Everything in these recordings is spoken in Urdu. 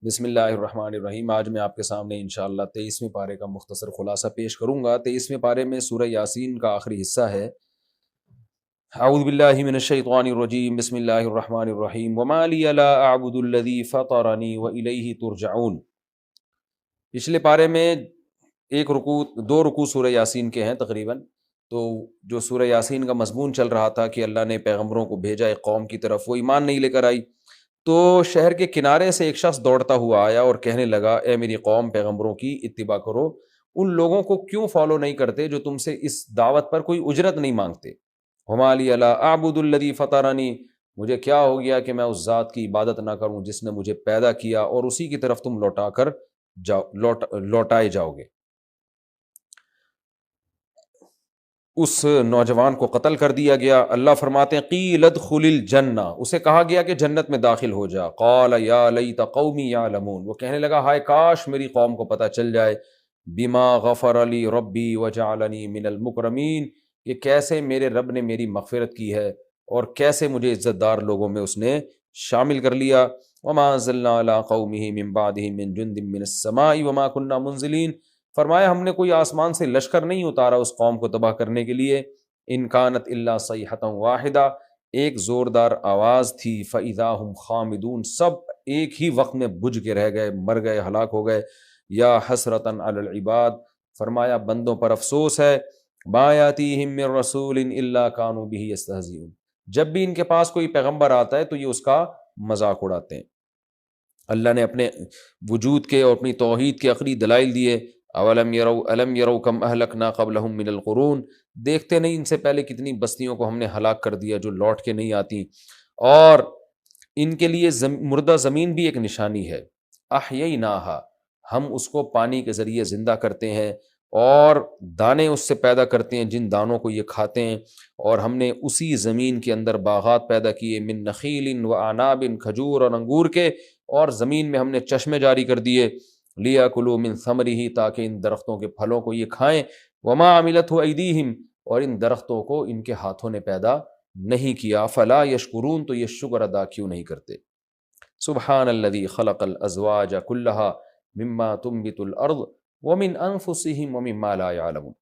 بسم اللہ الرحمن الرحیم۔ آج میں آپ کے سامنے انشاءاللہ 23ویں پارے کا مختصر خلاصہ پیش کروں گا۔ 23ویں پارے میں سورہ یاسین کا آخری حصہ ہے۔ اعوذ باللہ من الشیطان الرجیم، بسم اللہ الرحمن الرحیم۔ وما لی لا اعبد الذی فطرنی والیہ ترجعون۔ پچھلے پارے میں دو رکوع سورہ یاسین کے ہیں تقریباً۔ تو جو سورہ یاسین کا مضمون چل رہا تھا کہ اللہ نے پیغمبروں کو بھیجا ایک قوم کی طرف، وہ ایمان نہیں لے کر آئی، تو شہر کے کنارے سے ایک شخص دوڑتا ہوا آیا اور کہنے لگا، اے میری قوم، پیغمبروں کی اتباع کرو، ان لوگوں کو کیوں فالو نہیں کرتے جو تم سے اس دعوت پر کوئی اجرت نہیں مانگتے۔ وما لی الا اعبد الذی فطرنی، مجھے کیا ہو گیا کہ میں اس ذات کی عبادت نہ کروں جس نے مجھے پیدا کیا، اور اسی کی طرف تم لوٹائے جاؤ گے۔ اس نوجوان کو قتل کر دیا گیا۔ اللہ فرماتے ہیں قیل ادخل الجنہ، اسے کہا گیا کہ جنت میں داخل ہو جا۔ قال یا لیت قومی یعلمون، وہ کہنے لگا ہائے کاش میری قوم کو پتہ چل جائے، بما غفر لی ربی وجعلنی من المکرمین، کہ کیسے میرے رب نے میری مغفرت کی ہے اور کیسے مجھے عزت دار لوگوں میں اس نے شامل کر لیا۔ وما انزلنا علی قومہ من بعدہ من جند من السماء وما كنا منزلین، فرمایا ہم نے کوئی آسمان سے لشکر نہیں اتارا اس قوم کو تباہ کرنے کے لیے۔ ان کانت الا صیحۃ واحدہ، ایک زوردار آواز تھی، فاذا هم خامدون، سب ایک ہی وقت میں بجھ کے رہ گئے، مر گئے، ہلاک ہو گئے۔ یا حسرۃ علی العباد، فرمایا بندوں پر افسوس ہے، ما یاتیہم من رسول الا کانوا بہ یستہزئون، جب بھی ان کے پاس کوئی پیغمبر آتا ہے تو یہ اس کا مذاق اڑاتے ہیں۔ اللہ نے اپنے وجود کے اور اپنی توحید کے عقلی دلائل دیے۔ اولم یروا کم اہلکنا قبلہم من القرون، دیکھتے نہیں ان سے پہلے کتنی بستیوں کو ہم نے ہلاک کر دیا جو لوٹ کے نہیں آتی۔ اور ان کے لیے مردہ زمین بھی ایک نشانی ہے۔ احییناہا، ہم اس کو پانی کے ذریعے زندہ کرتے ہیں اور دانے اس سے پیدا کرتے ہیں جن دانوں کو یہ کھاتے ہیں، اور ہم نے اسی زمین کے اندر باغات پیدا کیے، من نخیل و اعناب، کھجور اور انگور کے، اور زمین میں ہم نے چشمے جاری کر دیے، لیاکلوا من ثمرہ، تاکہ ان درختوں کے پھلوں کو یہ کھائیں، وما عملتہ ایدیہم، اور ان درختوں کو ان کے ہاتھوں نے پیدا نہیں کیا، فلا یشکرون، تو یہ شکر ادا کیوں نہیں کرتے۔ سبحان الذی خلق الازواج کلھا مما تنبت الارض ومن انفسہم ومما لا یعلمون،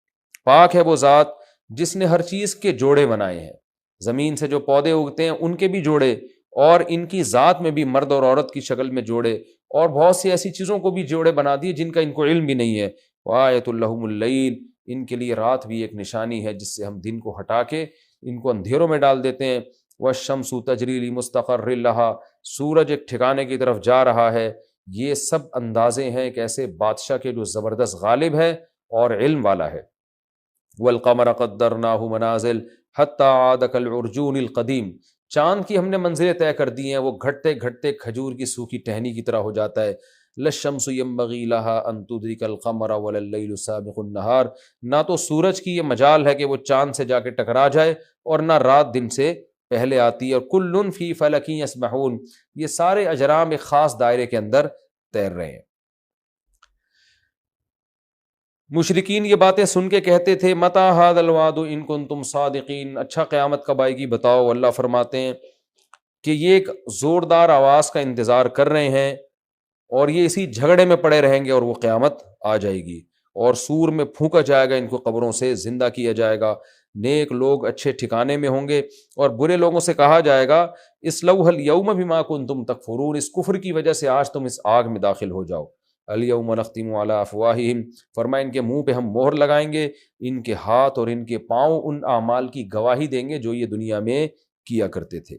پاک ہے وہ ذات جس نے ہر چیز کے جوڑے بنائے ہیں، زمین سے جو پودے اگتے ہیں ان کے بھی جوڑے، اور ان کی ذات میں بھی مرد اور عورت کی شکل میں جوڑے، اور بہت سی ایسی چیزوں کو بھی جوڑے بنا دیے جن کا ان کو علم بھی نہیں ہے۔ وآیۃ لہم اللیل، ان کے لیے رات بھی ایک نشانی ہے جس سے ہم دن کو ہٹا کے ان کو اندھیروں میں ڈال دیتے ہیں۔ والشمس تجری لمستقر لہا، سورج ایک ٹھکانے کی طرف جا رہا ہے۔ یہ سب اندازے ہیں ایک ایسے بادشاہ کے جو زبردست غالب ہے اور علم والا ہے۔ والقمر قدرناہ منازل حتی عاد کالعرجون القدیم، چاند کی ہم نے منزلیں طے کر دی ہیں، وہ گھٹتے گھٹتے کھجور کی سوکھی ٹہنی کی طرح ہو جاتا ہے۔ للشمس ينبغي لها ان تدرك القمر ولا الليل سابق النهار، نہ تو سورج کی یہ مجال ہے کہ وہ چاند سے جا کے ٹکرا جائے، اور نہ رات دن سے پہلے آتی ہے، اور کل فی فلک یسبحون، یہ سارے اجرام ایک خاص دائرے کے اندر تیر رہے ہیں۔ مشرکین یہ باتیں سن کے کہتے تھے، متی ھذا الوعد ان کنتم صادقین، اچھا قیامت کب آئے گی بتاؤ۔ اللہ فرماتے ہیں کہ یہ ایک زوردار آواز کا انتظار کر رہے ہیں، اور یہ اسی جھگڑے میں پڑے رہیں گے، اور وہ قیامت آ جائے گی، اور سور میں پھونکا جائے گا، ان کو قبروں سے زندہ کیا جائے گا، نیک لوگ اچھے ٹھکانے میں ہوں گے، اور برے لوگوں سے کہا جائے گا اصلوها اليوم بما کنتم تکفرون، اس کفر کی وجہ سے آج تم اس آگ میں داخل ہو جاؤ۔ الیوم نختم علی افواہہم، فرمایا ان کے منہ پہ ہم مہر لگائیں گے، ان کے ہاتھ اور ان کے پاؤں ان اعمال کی گواہی دیں گے جو یہ دنیا میں کیا کرتے تھے۔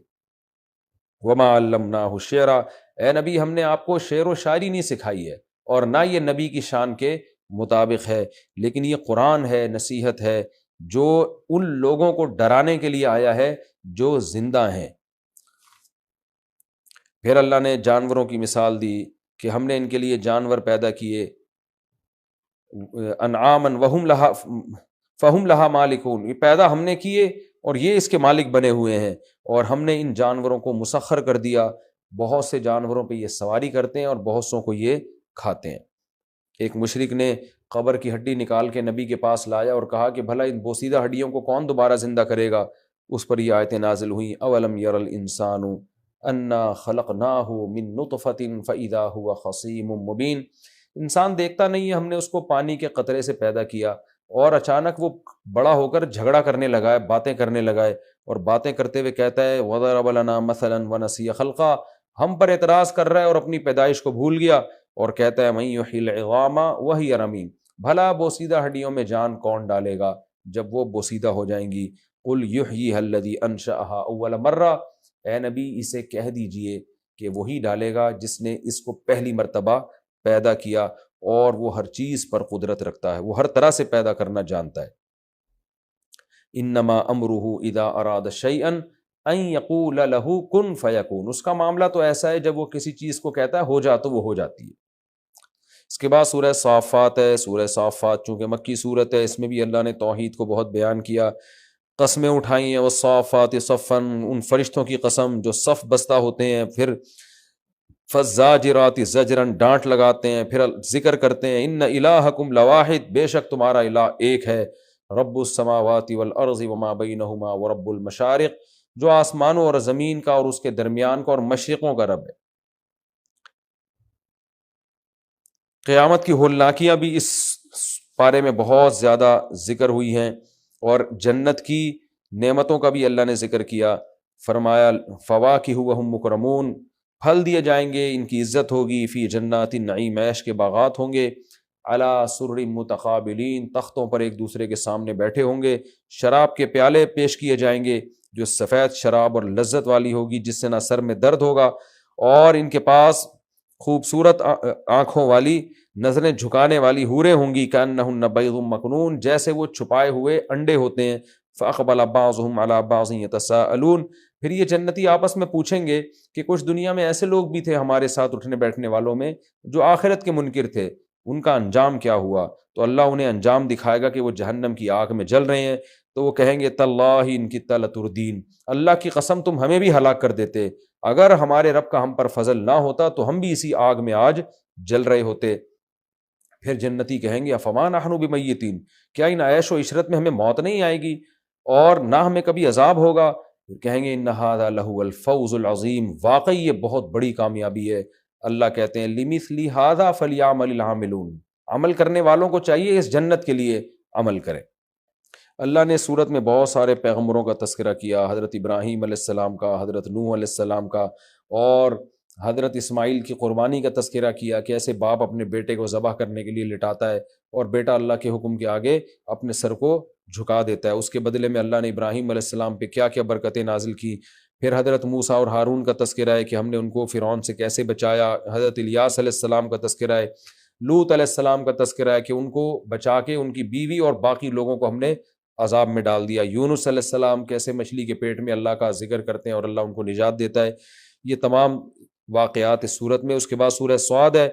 وما علمناہ الشعر، اے نبی ہم نے آپ کو شعر و شاعری نہیں سکھائی ہے، اور نہ یہ نبی کی شان کے مطابق ہے، لیکن یہ قرآن ہے، نصیحت ہے، جو ان لوگوں کو ڈرانے کے لیے آیا ہے جو زندہ ہیں۔ پھر اللہ نے جانوروں کی مثال دی کہ ہم نے ان کے لیے جانور پیدا کیے، انعاما وہم لہا فہم لہا مالکون، یہ پیدا ہم نے کیے اور یہ اس کے مالک بنے ہوئے ہیں، اور ہم نے ان جانوروں کو مسخر کر دیا، بہت سے جانوروں پہ یہ سواری کرتے ہیں اور بہت سوں کو یہ کھاتے ہیں۔ ایک مشرک نے قبر کی ہڈی نکال کے نبی کے پاس لایا اور کہا کہ بھلا ان بوسیدہ ہڈیوں کو کون دوبارہ زندہ کرے گا؟ اس پر یہ آیتیں نازل ہوئیں، اولم یر الانسان انا خلقناہ من نطفۃ فاذا هو خصیم مبین۔ انسان دیکھتا نہیں ہے ہم نے اس کو پانی کے قطرے سے پیدا کیا اور اچانک وہ بڑا ہو کر جھگڑا کرنے لگا ہے، باتیں کرنے لگا ہے، اور باتیں کرتے ہوئے کہتا ہے وَضَرَبَ لَنَا مَثَلًا وَنَسِيَ خَلْقًا، ہم پر اعتراض کر رہا ہے اور اپنی پیدائش کو بھول گیا، اور کہتا ہے مَن يُحْيِي الْعِظَامَ وَهِيَ رَمِيمٌ، بھلا بوسیدہ ہڈیوں میں جان کون ڈالے گا جب وہ بوسیدہ ہو جائیں گی۔ قُلْ يُحْيِيهَا الَّذِي أَنشَأَهَا أَوَّلَ مَرَّةٍ، اے نبی اسے کہہ دیجئے کہ وہی ڈالے گا جس نے اس کو پہلی مرتبہ پیدا کیا، اور وہ ہر چیز پر قدرت رکھتا ہے، وہ ہر طرح سے پیدا کرنا جانتا ہے۔ انما امرہ اذا اراد شیئا ان یقول له کن فیکون، اس کا معاملہ تو ایسا ہے جب وہ کسی چیز کو کہتا ہے ہو جا تو وہ ہو جاتی ہے۔ اس کے بعد سورہ صافات ہے۔ سورہ صافات چونکہ مکی صورت ہے، اس میں بھی اللہ نے توحید کو بہت بیان کیا، قسمیں اٹھائی ہیں، والصافات صفا، ان فرشتوں کی قسم جو صف بستہ ہوتے ہیں، پھر فالزاجرات زجرا، ڈانٹ لگاتے ہیں، پھر ذکر کرتے ہیں ان الہکم لواحد، بے شک تمہارا الہ ایک ہے، رب السماوات والارض وما بینہما ورب المشارق، جو آسمانوں اور زمین کا اور اس کے درمیان کا اور مشرقوں کا رب ہے۔ قیامت کی ہولناکیاں بھی اس پارے میں بہت زیادہ ذکر ہوئی ہیں، اور جنت کی نعمتوں کا بھی اللہ نے ذکر کیا، فرمایا فواکہ وہم مکرمون، پھل دیے جائیں گے، ان کی عزت ہوگی، فی جنات النعیم، عیش کے باغات ہوں گے، علی سرر متقابلین، تختوں پر ایک دوسرے کے سامنے بیٹھے ہوں گے، شراب کے پیالے پیش کیے جائیں گے جو سفید شراب اور لذت والی ہوگی، جس سے نہ سر میں درد ہوگا، اور ان کے پاس خوبصورت آنکھوں والی، نظریں جھکانے والی حوریں ہوں گی، کأنہن بیض مکنون، جیسے وہ چھپائے ہوئے انڈے ہوتے ہیں، فاقبل بعضهم علی بعض یتساءلون، پھر یہ جنتی آپس میں پوچھیں گے کہ کچھ دنیا میں ایسے لوگ بھی تھے ہمارے ساتھ اٹھنے بیٹھنے والوں میں جو آخرت کے منکر تھے، ان کا انجام کیا ہوا؟ تو اللہ انہیں انجام دکھائے گا کہ وہ جہنم کی آگ میں جل رہے ہیں، تو وہ کہیں گے تاللہ ان کدت لتردین، اللہ کی قسم تم ہمیں بھی ہلاک کر دیتے، اگر ہمارے رب کا ہم پر فضل نہ ہوتا تو ہم بھی اسی آگ میں آج جل رہے ہوتے۔ پھر جنتی کہیں گے افما نحن بمیتین، کیا ان عیش و عشرت میں ہمیں موت نہیں آئے گی اور نہ ہمیں کبھی عذاب ہوگا؟ پھر کہیں گے ان ھذا لہو الفوز العظیم، واقعی یہ بہت بڑی کامیابی ہے۔ اللہ کہتے ہیں لمثل ھذا فلیعمل العاملون، عمل کرنے والوں کو چاہیے اس جنت کے لیے عمل کریں۔ اللہ نے سورت میں بہت سارے پیغمبروں کا تذکرہ کیا، حضرت ابراہیم علیہ السلام کا، حضرت نوح علیہ السلام کا، اور حضرت اسماعیل کی قربانی کا تذکرہ کیا کہ ایسے باپ اپنے بیٹے کو ذبح کرنے کے لیے لٹاتا ہے اور بیٹا اللہ کے حکم کے آگے اپنے سر کو جھکا دیتا ہے، اس کے بدلے میں اللہ نے ابراہیم علیہ السلام پہ کیا کیا برکتیں نازل کی۔ پھر حضرت موسیٰ اور ہارون کا تذکرہ ہے کہ ہم نے ان کو فرعون سے کیسے بچایا، حضرت الیاس علیہ السلام کا تذکرہ ہے، لوط علیہ السلام کا تذکرہ ہے کہ ان کو بچا کے ان کی بیوی اور باقی لوگوں کو ہم نے عذاب میں ڈال دیا، یونس علیہ السلام کیسے مچھلی کے پیٹ میں اللہ کا ذکر کرتے ہیں اور اللہ ان کو نجات دیتا ہے۔ یہ تمام واقعات اس صورت میں۔ اس کے بعد سورہ صاد ہے۔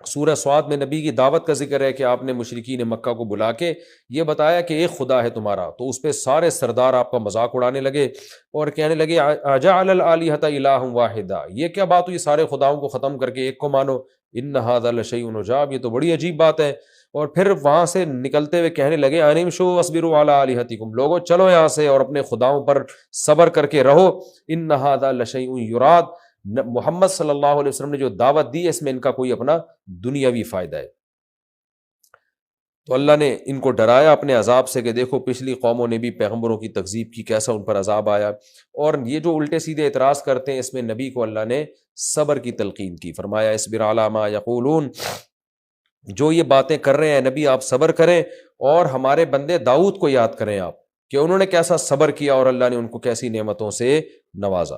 سورہ صاد میں نبی کی دعوت کا ذکر ہے کہ آپ نے مشرکین مکہ کو بلا کے یہ بتایا کہ ایک خدا ہے تمہارا، تو اس پہ سارے سردار آپ کا مذاق اڑانے لگے اور کہنے لگے اجعل الآلہۃ الہا واحدا، یہ کیا بات ہوئی سارے خداؤں کو ختم کر کے ایک کو مانو، ان ھذا لشیء عجاب، یہ تو بڑی عجیب بات ہے۔ اور پھر وہاں سے نکلتے ہوئے کہنے لگے ان امشوا واصبروا علی آلہتکم، لوگوں چلو یہاں سے اور اپنے خداؤں پر صبر کر کے رہو، ان ھذا لشیء یراد، محمد صلی اللہ علیہ وسلم نے جو دعوت دی ہے اس میں ان کا کوئی اپنا دنیاوی فائدہ ہے۔ تو اللہ نے ان کو ڈرایا اپنے عذاب سے کہ دیکھو پچھلی قوموں نے بھی پیغمبروں کی تکذیب کی، کیسا ان پر عذاب آیا، اور یہ جو الٹے سیدھے اعتراض کرتے ہیں اس میں نبی کو اللہ نے صبر کی تلقین کی، فرمایا اصبر علی ما یقولون، جو یہ باتیں کر رہے ہیں نبی آپ صبر کریں، اور ہمارے بندے داؤد کو یاد کریں آپ کہ انہوں نے کیسا صبر کیا اور اللہ نے ان کو کیسی نعمتوں سے نوازا۔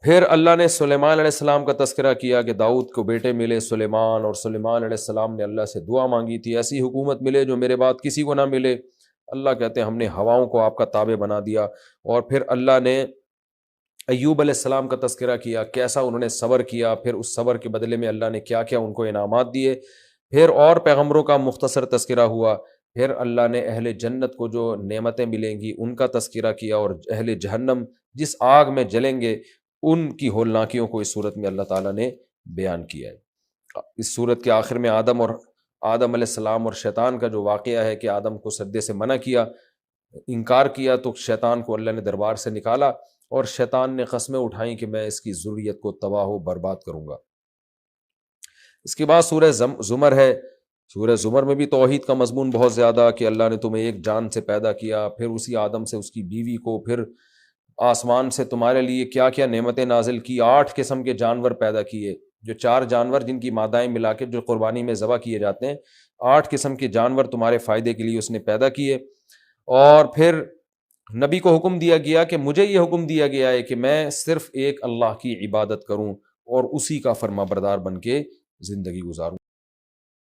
پھر اللہ نے سلیمان علیہ السلام کا تذکرہ کیا کہ داؤد کو بیٹے ملے سلیمان، اور سلیمان علیہ السلام نے اللہ سے دعا مانگی تھی ایسی حکومت ملے جو میرے بعد کسی کو نہ ملے۔ اللہ کہتے ہیں ہم نے ہواؤں کو آپ کا تابع بنا دیا۔ اور پھر اللہ نے ایوب علیہ السلام کا تذکرہ کیا، کیسا انہوں نے صبر کیا، پھر اس صبر کے بدلے میں اللہ نے کیا کیا ان کو انعامات دیے۔ پھر اور پیغمبروں کا مختصر تذکرہ ہوا۔ پھر اللہ نے اہل جنت کو جو نعمتیں ملیں گی ان کا تذکرہ کیا، اور اہل جہنم جس آگ میں جلیں گے ان کی ہولناکیوں کو اس صورت میں اللہ تعالیٰ نے بیان کیا ہے۔ اس صورت کے آخر میں آدم علیہ السلام اور شیطان کا جو واقعہ ہے کہ آدم کو سجدے سے منع کیا، انکار کیا تو شیطان کو اللہ نے دربار سے نکالا اور شیطان نے قسمیں اٹھائیں کہ میں اس کی ذریت کو تباہ و برباد کروں گا۔ اس کے بعد سورہ زمر ہے۔ سورہ زمر میں بھی توحید کا مضمون بہت زیادہ، کہ اللہ نے تمہیں ایک جان سے پیدا کیا، پھر اسی آدم سے اس کی بیوی کو، پھر آسمان سے تمہارے لیے کیا کیا نعمتیں نازل کی، 8 قسم کے جانور پیدا کیے، جو 4 جانور جن کی مادائیں ملا کے جو قربانی میں ذبح کیے جاتے ہیں، 8 قسم کے جانور تمہارے فائدے کے لیے اس نے پیدا کیے۔ اور پھر نبی کو حکم دیا گیا کہ مجھے یہ حکم دیا گیا ہے کہ میں صرف ایک اللہ کی عبادت کروں اور اسی کا فرما بردار بن کے زندگی گزاروں۔